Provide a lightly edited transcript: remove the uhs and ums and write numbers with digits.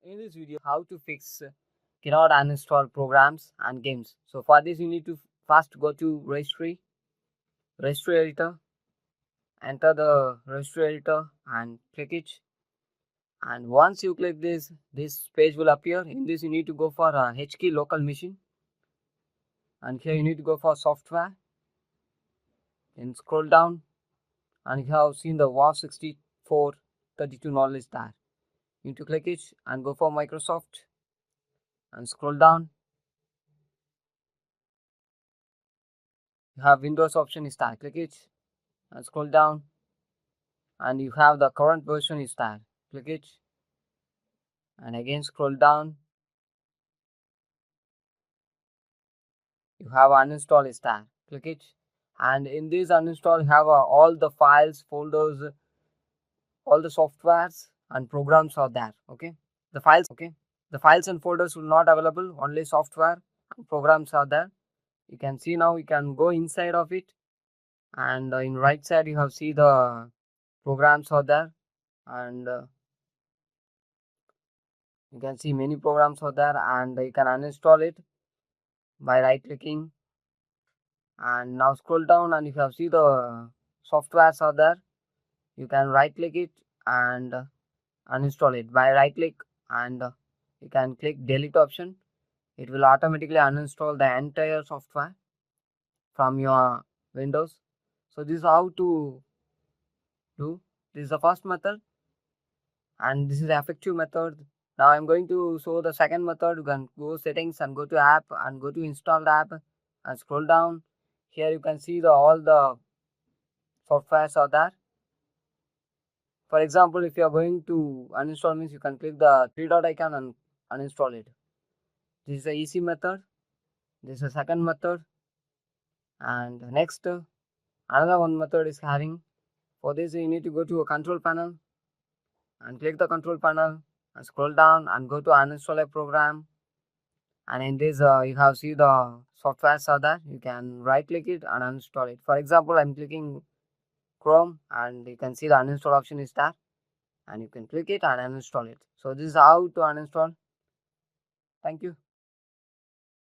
In this video, how to fix cannot uninstall programs and games. So for this, you need to first go to registry editor, enter the registry editor and click it. And once you click this page will appear. In this, you need to go for a H key local machine, and here you need to go for software and scroll down, and you have seen the WAR 6432 knowledge there. You need to click it and go for Microsoft and scroll down. You have Windows option is there. Click it and scroll down, and you have the current version is there. Click it and again scroll down. You have uninstall is there. Click it, and in this uninstall you have all the files, folders, all the softwares and programs are there. Okay, the files and folders will not available, only software and programs are there. You can see now. You can go inside of it, and in right side you have see the programs are there, and you can see many programs are there, and you can uninstall it by right clicking. And now scroll down, and if you have see the softwares are there, you can right click it and uninstall it by right click, and you can click delete option. It will automatically uninstall the entire software from your Windows. So this is how to do. This is the first method, and this is the effective method. Now I'm going to show the second method. You can go settings and go to app and go to installed app and scroll down. Here you can see all the softwares are there. For example, if you are going to uninstall means you can click the three dot icon and uninstall it. This is the easy method. This is the second method. And next, another one method is having. For this, you need to go to a control panel and click the control panel and scroll down and go to uninstall a program. And in this, you have see the softwares are there. You can right click it and uninstall it. For example, I'm clicking Chrome, and you can see the uninstall option is there, and you can click it and uninstall it. So this is how to uninstall. Thank you.